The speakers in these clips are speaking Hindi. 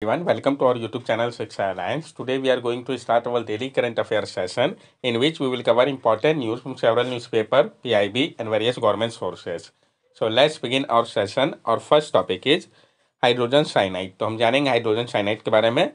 everyone, welcome to our YouTube channel Shiksha Alliance. Today we are going to start our daily current affairs session in which we will cover important news from several newspapers, PIB and various government sources. So let's begin our session. Our first topic is hydrogen cyanide. तो हम जानेंगे हाइड्रोजन साइनाइड के बारे में.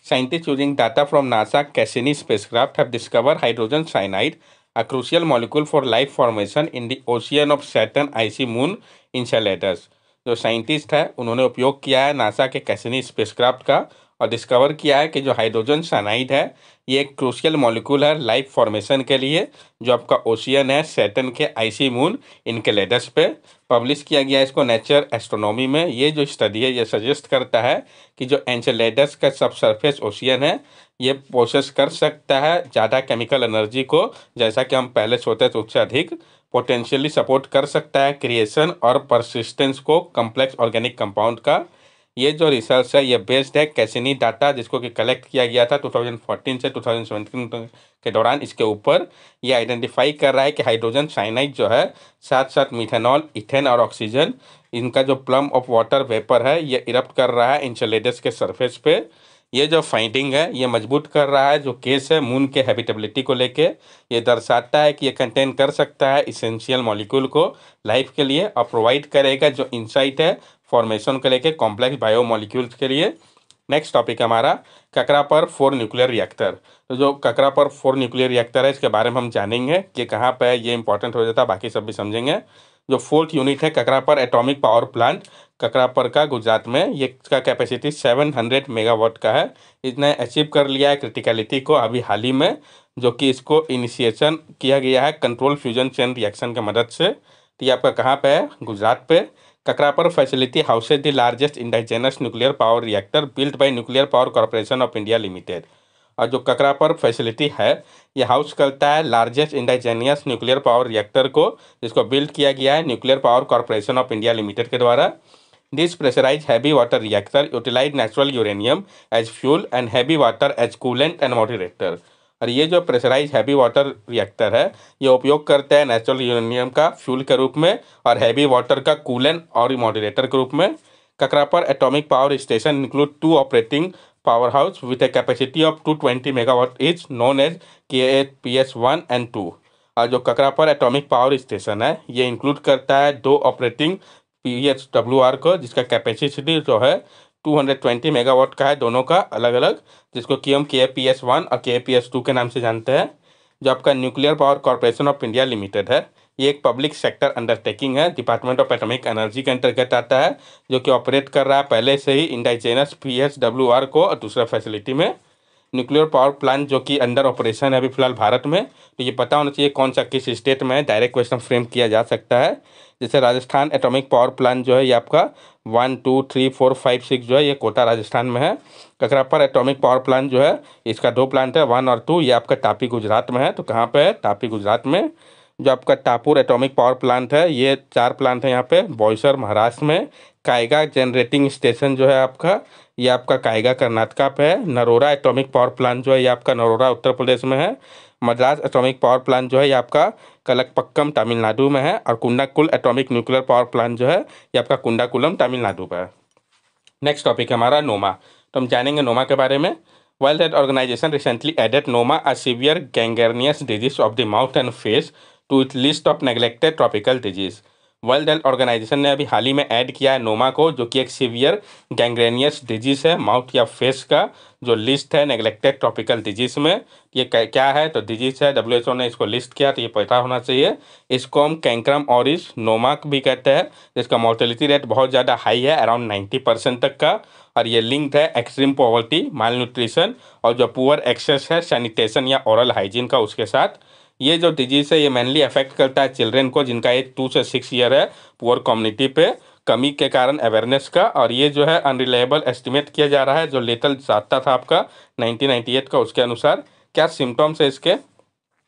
Scientists using data from NASA Cassini spacecraft have discovered hydrogen cyanide, a crucial molecule for life formation in the ocean of Saturn icy moon Enceladus. जो साइंटिस्ट है उन्होंने उपयोग किया है नासा के कैसिनी स्पेसक्राफ्ट का और डिस्कवर किया है कि जो हाइड्रोजन साइनाइड है ये एक क्रूशियल मॉलिक्यूल है लाइफ फॉर्मेशन के लिए, जो आपका ओशियन है सैटर्न के आइसी मून इनकेलेडस पे पब्लिश किया गया है इसको नेचर एस्ट्रोनॉमी में. ये जो स्टडी है ये सजेस्ट करता है कि जो एनसेलेडस का सब सरफेस ओशियन है ये प्रोसेस कर सकता है ज़्यादा केमिकल एनर्जी को, जैसा कि हम पहले सोते थे उससे अधिक पोटेंशियली सपोर्ट कर सकता है क्रिएशन और परसिस्टेंस को कम्प्लेक्स ऑर्गेनिक कंपाउंड का. ये जो रिसर्च है ये बेस्ड है कैसिनी डाटा जिसको कि कलेक्ट किया गया था 2014 से 2017 के दौरान. इसके ऊपर ये आइडेंटिफाई कर रहा है कि हाइड्रोजन साइनाइड जो है साथ साथ मिथेनॉल, इथेन और ऑक्सीजन इनका जो प्लम ऑफ वाटर वेपर है ये इरप्ट कर रहा है इंसेलेडस के सरफेस पे. ये जो फाइंडिंग है ये मजबूत कर रहा है जो केस है मून के हैबिटेबिलिटी को लेके. ये दर्शाता है कि ये कंटेन कर सकता है इसेंशियल मॉलिक्यूल को लाइफ के लिए और प्रोवाइड करेगा जो इंसाइट है फॉर्मेशन को लेके कॉम्प्लेक्स बायो मॉलिक्यूल्स के लिए. नेक्स्ट टॉपिक हमारा ककरापर 4 न्यूक्लियर रिएक्टर. तो जो ककरापर 4 न्यूक्लियर रिएक्टर है इसके बारे में हम जानेंगे कि कहाँ पे है, ये इंपॉर्टेंट हो जाता है, बाकी सब भी समझेंगे. जो 4th यूनिट है Kakrapar atomic power plant Kakrapar का गुजरात में, ये इसका कैपेसिटी 700 मेगावाट का है. इसने अचीव कर लिया है क्रिटिकलिटी को अभी हाल ही में, जो कि इसको इनिशिएशन किया गया है कंट्रोल फ्यूजन चेन रिएक्शन की मदद से. तो ये आपका कहाँ पे है, गुजरात पे. Kakrapar facility houses the largest indigenous nuclear power reactor built by nuclear power corporation of India limited. और जो ककरापर फैसिलिटी है ये हाउस करता है largest indigenous nuclear power reactor को, जिसको बिल्ड किया गया है nuclear power corporation of India limited के द्वारा. This pressurise heavy water reactor utilise natural uranium as fuel and heavy water as coolant and moderator. और ये जो प्रेशराइज हैवी वाटर रिएक्टर है ये उपयोग करता है नेचुरल यूरेनियम का फ्यूल के रूप में और हैवी वाटर का कूलेंट और मॉडरेटर के रूप में. Kakrapar atomic power station include 2 operating powerhouse with a capacity of 220 megawatt each known as KAPS1 and 2. और जो ककरापर एटॉमिक पावर स्टेशन है ये इंक्लूड करता है 2 ऑपरेटिंग PHWR को, जिसका कैपेसिटी जो है 220 मेगावाट का है दोनों का अलग अलग, जिसको कि हम KAPS1 और KAPS2 के नाम से जानते हैं. जो आपका nuclear power corporation of India limited है ये एक पब्लिक सेक्टर अंडरटेकिंग है, डिपार्टमेंट ऑफ एटॉमिक एनर्जी के अंतर्गत आता है, जो कि ऑपरेट कर रहा है पहले से ही इंडाइजेनस PHWR को और दूसरा फैसिलिटी में. न्यूक्लियर पावर प्लांट जो कि अंडर ऑपरेशन है अभी फिलहाल भारत में, तो ये पता होना चाहिए कौन सा किस स्टेट में है, डायरेक्ट क्वेश्चन फ्रेम किया जा सकता है. जैसे राजस्थान एटॉमिक पावर प्लांट जो है ये आपका 1, 2, 3, 4, 5, 6 जो है ये कोटा राजस्थान में है. ककरापर एटॉमिक पावर प्लांट जो है इसका 2 प्लांट है 1 और 2, ये आपका तापी गुजरात में है. तो कहाँ पे है, तापी गुजरात में. जो आपका टापुर एटॉमिक पावर प्लांट है ये 4 प्लांट है यहाँ पे बोईसर महाराष्ट्र में. कायगा जनरेटिंग स्टेशन जो है आपका ये आपका कायगा कर्नाटका पे है. नरोरा एटॉमिक पावर प्लांट जो है ये आपका नरोरा उत्तर प्रदेश में है. मद्रास एटॉमिक पावर प्लांट जो है ये आपका कलकपक्कम तमिलनाडु में है. और कुंडाकुल एटॉमिक न्यूक्लियर पावर प्लांट जो है ये आपका कुंडाकुलम तमिलनाडु पर है. नेक्स्ट टॉपिक है हमारा नोमा. तो हम जानेंगे नोमा के बारे में. World Health Organization recently added Noma, a severe gangrenous disease of the mouth and face, to its list of neglected tropical disease. World Health Organization ने अभी हाल ही में ऐड किया है नोमा को, जो कि एक सीवियर गैंग्रेनियस डिजीज़ है माउथ या फेस का, जो लिस्ट है नेग्लेक्टेड ट्रॉपिकल डिजीज़ में. ये क्या है, तो डिजीज़ है, WHO ने इसको लिस्ट किया तो ये पता होना चाहिए. इसको हम कैंक्रम ऑरिस नोमा भी कहते हैं, जिसका मोर्टेलिटी रेट बहुत ज़्यादा हाई है अराउंड 90% तक का. और ये लिंक्ड है एक्सट्रीम पॉवर्टी, माल न्यूट्रिशन और जो पुअर एक्सेस है सैनिटेशन या ओरल हाइजीन का उसके साथ. ये जो डिजीज़ है ये मेनली अफेक्ट करता है चिल्ड्रेन को जिनका एज 2 से 6 ईयर है, पुअर कम्युनिटी पे कमी के कारण अवेयरनेस का. और ये जो है अनरिलायबल एस्टिमेट किया जा रहा है, जो लेटल आता था आपका 1998 का, उसके अनुसार क्या सिम्टम्स है इसके.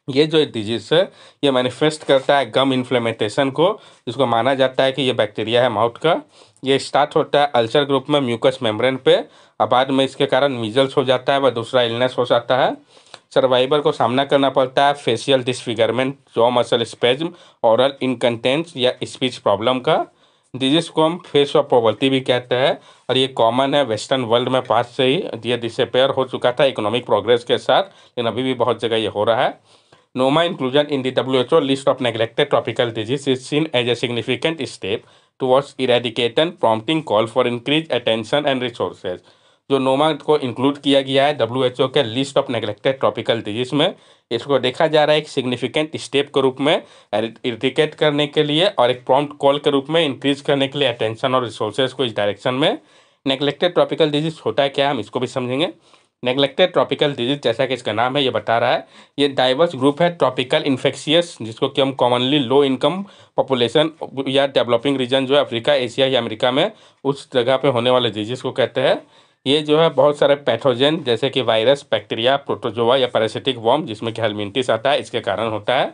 ये जो डिजीज़ है ये मैनिफेस्ट करता है गम इन्फ्लेमेटेशन को, जिसको माना जाता है कि ये बैक्टीरिया है माउथ का. ये स्टार्ट होता है अल्सर ग्रुप में म्यूकस मेम्ब्रेन पे, और बाद में इसके कारण मीजल्स हो जाता है व दूसरा इलनेस हो जाता है. सर्वाइवर को सामना करना पड़ता है facial disfigurement, jaw muscle spasm, oral incontinence या स्पीच प्रॉब्लम का. डिजीज को हम फेस ऑफ पॉवर्टी भी कहते हैं और ये कॉमन है वेस्टर्न वर्ल्ड में पास से ही। ये डिसअपेयर हो चुका था इकोनॉमिक प्रोग्रेस के साथ, लेकिन अभी भी बहुत जगह ये हो रहा है। Noma inclusion in the WHO list of neglected tropical disease is seen as a significant step towards eradication, prompting call for increase attention and resources. जो नोमा को इंक्लूड किया गया है WHO के list of neglected tropical disease में, इसको देखा जा रहा है एक सिग्निफिकेंट स्टेप के रूप में इरिडिकेट करने के लिए और एक प्रॉम्प्ट कॉल के रूप में इंक्रीज करने के लिए अटेंशन और रिसोर्सेज को इस डायरेक्शन में। नेग्लेक्टेड ट्रॉपिकल डिजीज होता है क्या, हम इसको भी समझेंगे। नेग्लेक्टेड ट्रॉपिकल डिजीज, जैसा कि इसका नाम है ये बता रहा है, ये डाइवर्स ग्रुप है ट्रॉपिकल इन्फेक्शियस, जिसको कि हम कॉमनली लो इनकम पॉपुलेशन या डेवलपिंग रीजन जो है अफ्रीका, एशिया या अमेरिका में, उस जगह पे होने वाले डिजीज को कहते हैं। ये जो है बहुत सारे पैथोजन जैसे कि वायरस, बैक्टीरिया, प्रोटोजोआ या पैरासिटिक वॉर्म, जिसमें कि हेलमिंथिस आता है, इसके कारण होता है।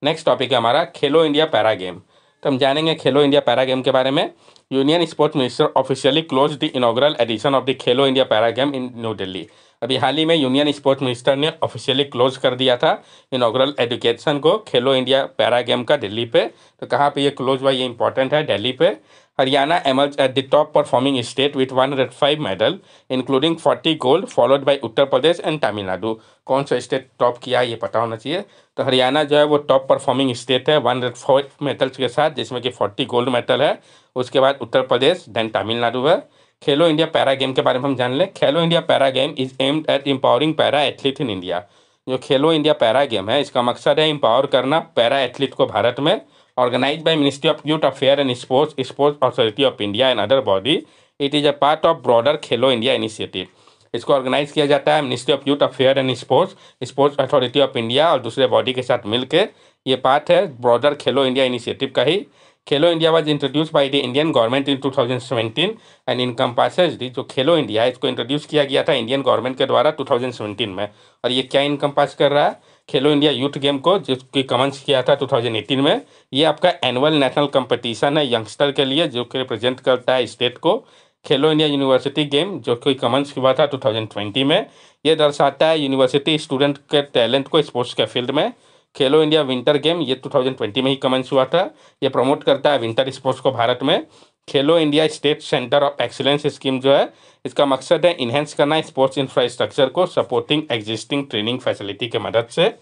नेक्स्ट टॉपिक है हमारा खेलो इंडिया पैरा गेम। तो हम जानेंगे खेलो इंडिया पैरा गेम के बारे में। Union sports minister officially close the inaugural edition of the Khelo India para game in New Delhi. अभी हाल ही में यूनियन स्पोर्ट्स मिनिस्टर ने ऑफिशियली क्लोज कर दिया था इनॉग्रल एजुकेशन को, खेलो इंडिया पैरा गेम का, दिल्ली पे। तो कहाँ पे ये क्लोज हुआ, ये इंपॉर्टेंट है, दिल्ली पे। Haryana emerged at the top performing state with 105 medal, including 40 gold, followed by Uttar Pradesh and Tamil Nadu. कौन सा स्टेट टॉप किया ये पता होना चाहिए। तो हरियाणा जो है वो टॉप परफॉर्मिंग स्टेट है 105 मेडल्स के साथ, जिसमें कि 40 गोल्ड मेडल है। उसके बाद उत्तर प्रदेश, देन तमिलनाडु है। खेलो इंडिया पैरा गेम के बारे में हम जान लें। खेलो India para game is aimed at empowering para athlete in India. जो खेलो इंडिया पैरा गेम है, इसका मकसद है एम्पावर करना पैरा एथलीट को भारत में। Organized by Ministry of Youth Affairs and Sports, Sports Authority of India and other body, it is a part of broader Khelo India initiative. इसको ऑर्गेनाइज किया जाता है ministry of youth affair and sports, sports authority of India और दूसरे बॉडी के साथ मिलकर। ये पार्ट है ब्रॉडर खेलो इंडिया इनिशिएटिव का ही। Khelo India was introduce by the Indian government in 2017 and encompasses the. जो खेलो इंडिया है, इसको इंट्रोड्यूस किया गया था इंडियन गवर्नमेंट के द्वारा 2017 में। और ये क्या इनकम्पास कर रहा है, खेलो इंडिया यूथ गेम को, जिसकी कमेंस किया था 2018 में। ये आपका एनुअल नेशनल कंपटीशन है यंगस्टर के लिए, जो कि रिप्रेजेंट करता है स्टेट को। खेलो इंडिया यूनिवर्सिटी गेम, जो कि कमेंस हुआ था 2020 में, ये दर्शाता है यूनिवर्सिटी स्टूडेंट के टैलेंट को स्पोर्ट्स के फील्ड में। खेलो इंडिया विंटर गेम, ये 2020 में ही कमेंस हुआ था। ये प्रमोट करता है विंटर स्पोर्ट्स को भारत में। Khelo India state centre of excellence scheme जो है, इसका मकसद है इन्हेंस करना स्पोर्ट्स इंफ्रास्ट्रक्चर को, सपोर्टिंग एग्जिस्टिंग ट्रेनिंग फैसिलिटी की मदद से।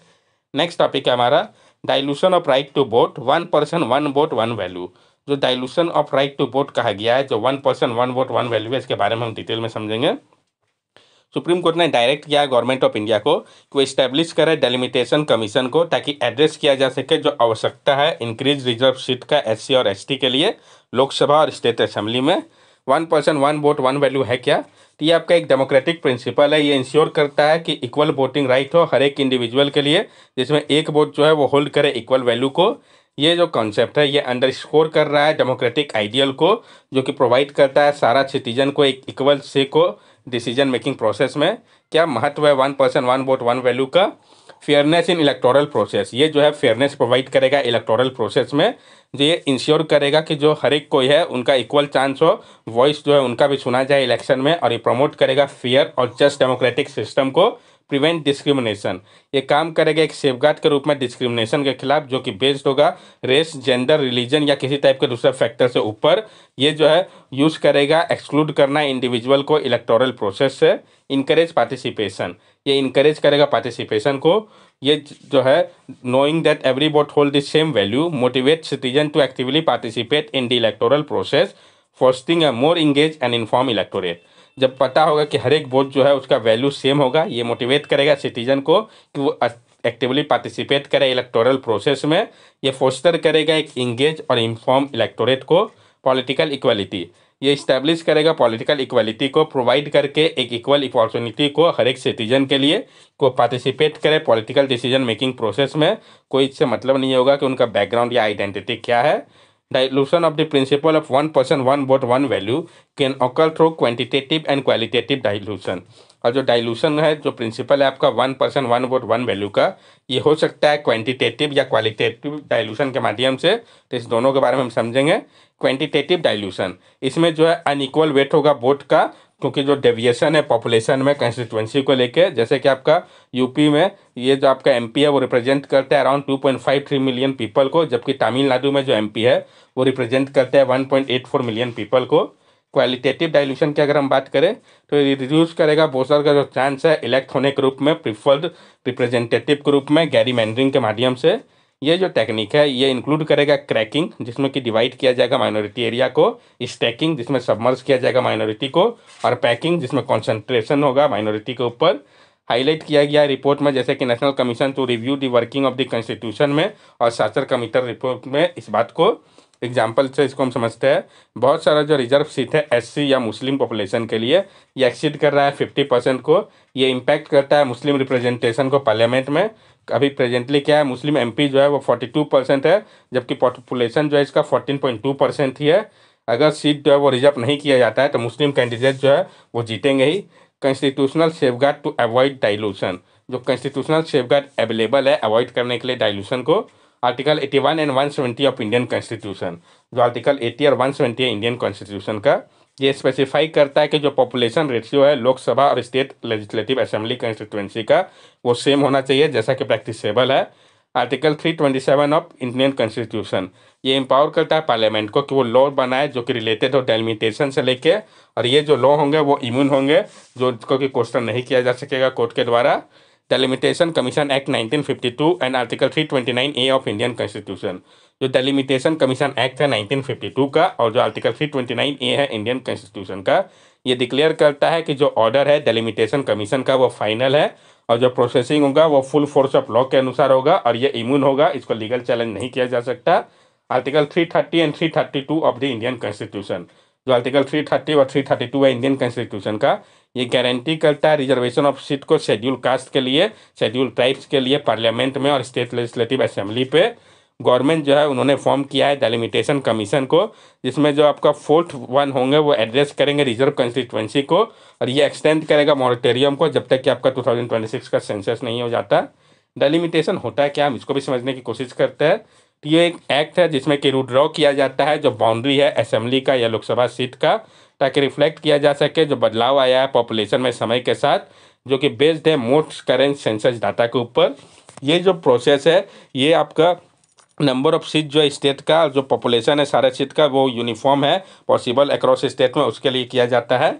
नेक्स्ट टॉपिक है हमारा dilution of right to vote, 1 person 1 vote 1 value. जो dilution of right to vote कहा गया है, जो 1 पर्सन 1 वोट 1 वैल्यू है, इसके बारे में हम डिटेल में समझेंगे। सुप्रीम कोर्ट ने डायरेक्ट किया है गवर्नमेंट ऑफ इंडिया को कि वो इस्टेब्लिश करे डेलिमिटेशन कमीशन को, ताकि एड्रेस किया जा सके जो आवश्यकता है इंक्रीज रिजर्व सीट का SC और ST के लिए लोकसभा और स्टेट असेंबली में। 1 पर्सन 1 वोट 1 वैल्यू है क्या, तो ये आपका एक डेमोक्रेटिक प्रिंसिपल है। ये इंश्योर करता है कि इक्वल वोटिंग राइट हो हर एक इंडिविजुअल के लिए, जिसमें एक वोट जो है वो होल्ड करे इक्वल वैल्यू को। ये जो कॉन्सेप्ट है, ये अंडरस्कोर कर रहा है डेमोक्रेटिक आइडियल को, जो कि प्रोवाइड करता है सारा सिटीजन को एक इक्वल से को डिसीजन मेकिंग प्रोसेस में। क्या महत्व है 1 पर्सन 1 वोट 1 वैल्यू का? फेयरनेस इन इलेक्टोरल प्रोसेस, ये जो है फेयरनेस प्रोवाइड करेगा इलेक्टोरल प्रोसेस में। जो ये इंश्योर करेगा कि जो हर एक कोई है उनका इक्वल चांस हो, वॉइस जो है उनका भी सुना जाए इलेक्शन में। और ये प्रमोट करेगा फेयर और जस्ट डेमोक्रेटिक सिस्टम को, प्रिवेंट डिस्क्रिमिनेशन। ये काम करेगा एक सेफगार्ड के रूप में डिस्क्रिमिनेशन के खिलाफ, जो कि बेस्ड होगा रेस, जेंडर, रिलीजन या किसी टाइप के दूसरे फैक्टर से ऊपर। ये जो है यूज़ करेगा एक्सक्लूड करना इंडिविजुअल को इलेक्टोरल प्रोसेस से। इनकरेज पार्टिसिपेशन, ये इनकरेज करेगा पार्टिसिपेशन को। ये जो है knowing that every vote hold the same value motivate citizen to actively participate in the electoral process, fostering a more engage and inform electorate. जब पता होगा कि हर एक वोट जो है उसका वैल्यू सेम होगा, ये मोटिवेट करेगा सिटीजन को कि वो एक्टिवली पार्टिसिपेट करे इलेक्टोरल प्रोसेस में। ये फोस्टर करेगा एक इंगेज और इन्फॉर्म इलेक्टोरेट को। पॉलिटिकल इक्वलिटी, ये इस्टेब्लिश करेगा पॉलिटिकल इक्वलिटी को, प्रोवाइड करके एक इक्वल अपॉर्चुनिटी को हर एक सिटीजन के लिए को पार्टिसिपेट करे पॉलिटिकल डिसीजन मेकिंग प्रोसेस में। कोई इससे मतलब नहीं होगा कि उनका बैकग्राउंड या आइडेंटिटी क्या है। Dilution of the principle of 1 person 1 vote 1 value can occur through quantitative and qualitative dilution। और जो डाइल्यूशन है, जो प्रिंसिपल है आपका 1 पर्सन 1 वोट 1 वैल्यू का, ये हो सकता है क्वांटिटेटिव या क्वालिटेटिव डाइल्यूशन के माध्यम से। तो इस दोनों के बारे में हम समझेंगे। क्वांटिटेटिव डाइल्यूशन, इसमें जो है अनइक्वल वेट होगा वोट का, क्योंकि जो डेविएशन है पॉपुलेशन में कंस्टिट्यूंसी को लेके, जैसे कि आपका यूपी में ये जो आपका एमपी है वो रिप्रेजेंट करता है अराउंड 2.53 मिलियन पीपल को, जबकि तमिलनाडु में जो एमपी है वो रिप्रेजेंट करता है 1.84 मिलियन पीपल को। क्वालिटेटिव डाइल्यूशन की अगर हम बात करें तो ये रिड्यूस करेगा वोटर का जो चांस है इलेक्ट होने के रूप में प्रिफर्ड रिप्रेजेंटेटिव के रूप में गैरीमैंडरिंग के माध्यम से। ये जो टेक्निक है ये इंक्लूड करेगा क्रैकिंग, जिसमें कि डिवाइड किया जाएगा माइनॉरिटी एरिया को, स्टैकिंग जिसमें सबमर्ज किया जाएगा माइनॉरिटी को, और पैकिंग जिसमें कॉन्सेंट्रेशन होगा माइनॉरिटी के ऊपर। हाईलाइट किया गया रिपोर्ट में, जैसे कि National Commission to Review the Working of the Constitution में और साचर कमिटर रिपोर्ट में इस बात को एग्जाम्पल से इसको हम समझते हैं। बहुत सारा जो रिजर्व सीट है एससी या मुस्लिम पॉपुलेशन के लिए ये एक्सीड कर रहा है 50% को। ये इम्पैक्ट करता है मुस्लिम रिप्रेजेंटेशन को पार्लियामेंट में। अभी प्रेजेंटली क्या है, मुस्लिम एमपी जो है वो 42% है, जबकि पॉपुलेशन जो है इसका 14.2% ही है। अगर सीट जो है वो रिजर्व नहीं किया जाता है तो मुस्लिम कैंडिडेट जो है वो जीतेंगे ही। Constitutional safeguard to avoid dilution, जो कॉन्स्टिट्यूशनल सेफगार्ड अवेलेबल है अवॉइड करने के लिए डाइल्यूशन को, article 81 and 170 of Indian constitution, जो आर्टिकल 80 और 170 है इंडियन कॉन्स्टिट्यूशन का, ये स्पेसिफाई करता है कि जो पॉपुलेशन रेशियो है लोकसभा और स्टेट लेजिस्लेटिव असेंबली कंस्टिट्यूएंसी का वो सेम होना चाहिए जैसा कि प्रैक्टिसेबल है। आर्टिकल 327 ऑफ इंडियन कॉन्स्टिट्यूशन ये एम्पावर करता है पार्लियामेंट को कि वो लॉ बनाए जो कि रिलेटेड हो डेलिमिटेशन से लेके, और ये जो लॉ होंगे वो इम्यून होंगे, जो इसको कि क्वेश्चन नहीं किया जा सकेगा कोर्ट के द्वारा। Delimitation commission act 1952 and article 329A of Indian constitution, जो डेलिमिटेशन कमीशन एक्ट है 1952 का और जो आर्टिकल 329A है इंडियन कॉन्स्टिट्यूशन का, ये डिक्लेयर करता है कि जो ऑर्डर है डेलिमिटेशन कमीशन का वो फाइनल है और जो प्रोसेसिंग होगा वो फुल फोर्स ऑफ लॉ के अनुसार होगा और ये इम्यून होगा, इसको लीगल चैलेंज नहीं किया जा सकता। Article 330 and 332 of the Indian constitution, जो आर्टिकल 330 और 332 है इंडियन कॉन्स्टिट्यूशन का, ये गारंटी करता है रिजर्वेशन ऑफ सीट को शेड्यूल कास्ट के लिए, शेड्यूल ट्राइब्स के लिए पार्लियामेंट में और स्टेट लेजिस्लेटिव असेंबली पे। गवर्नमेंट जो है उन्होंने फॉर्म किया है डेलिमिटेशन कमीशन को, जिसमें जो आपका 4th वन होंगे वो एड्रेस करेंगे रिजर्व कंस्टिट्यूएंसी को और ये एक्सटेंड करेगा मॉरिटोरियम को जब तक कि आपका 2026 का सेंसस नहीं हो जाता। डेलिमिटेशन होता है क्या, हम इसको भी समझने की कोशिश करते हैं। तो ये एक एक्ट है जिसमें कि रूल ड्रॉ किया जाता है जो बाउंड्री है असेंबली का या लोकसभा सीट का, ताकि रिफ्लेक्ट किया जा सके जो बदलाव आया है पॉपुलेशन में समय के साथ, जो कि बेस्ड है मोस्ट करेंट सेंसस डाटा के ऊपर। ये जो प्रोसेस है ये आपका नंबर ऑफ सीट जो है स्टेट का, जो पॉपुलेशन है सारे सीट का वो यूनिफॉर्म है पॉसिबल अक्रॉस स्टेट में, उसके लिए किया जाता है।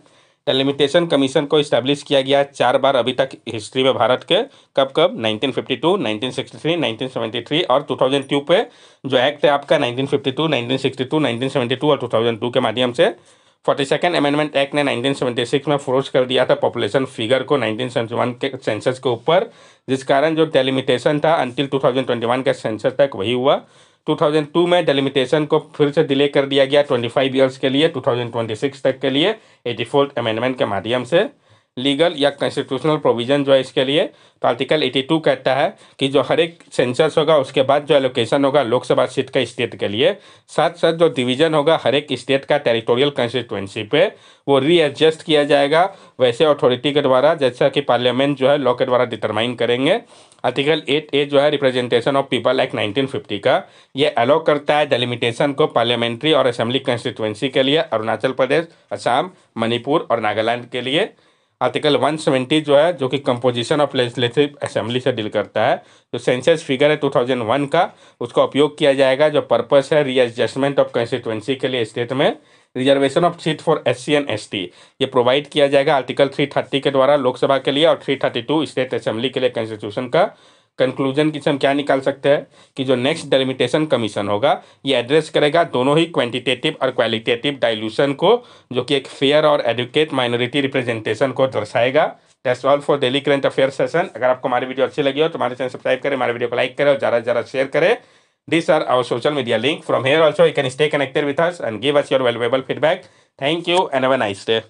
डेलिमिटेशन कमीशन को इस्टेब्लिश किया गया 4 बार अभी तक हिस्ट्री में भारत के, कब कब 1952, 1963, 1973 और 2002 पे जो एक्ट है आपका 1952, 1962, 1972 और 2002 के माध्यम से। 42nd अमेंडमेंट एक्ट ने 1976 में फोर्स कर दिया था पॉपुलेशन फिगर को 1971 के सेंसस के ऊपर, जिस कारण जो डेलिमिटेशन था अंटिल 2021 के सेंसस तक वही हुआ। 2002 में डेलिमिटेशन को फिर से डिले कर दिया गया 25 ईयर्स के लिए 2026 तक के लिए 84th अमेंडमेंट के माध्यम से। लीगल या कॉन्स्टिट्यूशनल प्रोविजन जो है इसके लिए, तो आर्टिकल 82 कहता है कि जो हर एक सेंसस होगा उसके बाद जो एलोकेशन होगा लोकसभा सीट का स्टेट के लिए, साथ साथ जो डिवीजन होगा हर एक स्टेट का टेरिटोरियल कंस्टिट्यूएंसी पे वो रीएडजस्ट किया जाएगा वैसे अथॉरिटी के द्वारा जैसा कि पार्लियामेंट जो है लॉ के द्वारा डिटरमाइन करेंगे। आर्टिकल 8A जो है रिप्रेजेंटेशन ऑफ पीपल एक्ट 1950 का, ये अलाउ करता है डेलिमिटेशन को पार्लियामेंट्री और असेंबली कंस्टिट्यूएंसी के लिए अरुणाचल प्रदेश, असम, मणिपुर और नागालैंड के लिए। आर्टिकल 170 जो है जो कि कंपोजिशन ऑफ लेजिस्लेटिव असेंबली से डील करता है, जो सेंसस फिगर है 2001 का उसका उपयोग किया जाएगा, जो पर्पस है रीएडजस्टमेंट ऑफ कंस्टिट्यूएंसी के लिए स्टेट में। Reservation of seat for SC and ST ये प्रोवाइड किया जाएगा आर्टिकल 330 के द्वारा लोकसभा के लिए और 332 स्टेट असेंबली के लिए कॉन्स्टिट्यूशन का। कंक्लूजन की हम क्या निकाल सकते हैं कि जो नेक्स्ट डेलिमिटेशन कमीशन होगा ये एड्रेस करेगा दोनों ही क्वांटिटेटिव और क्वालिटेटिव डाइल्यूशन को, जो कि एक फेयर और एडुकेट माइनॉरिटी रिप्रेजेंटेशन को दर्शाएगा। That's all for daily current affair session. अगर आपको हमारी वीडियो अच्छी लगी हो तो हमारे चैनल सब्सक्राइब करें, हमारे वीडियो को लाइक करें और ज़्यादा से ज़्यादा शेयर करें। These are our social media link. From here also you can stay connected with us and give us your valuable feedback. Thank you and have a nice day.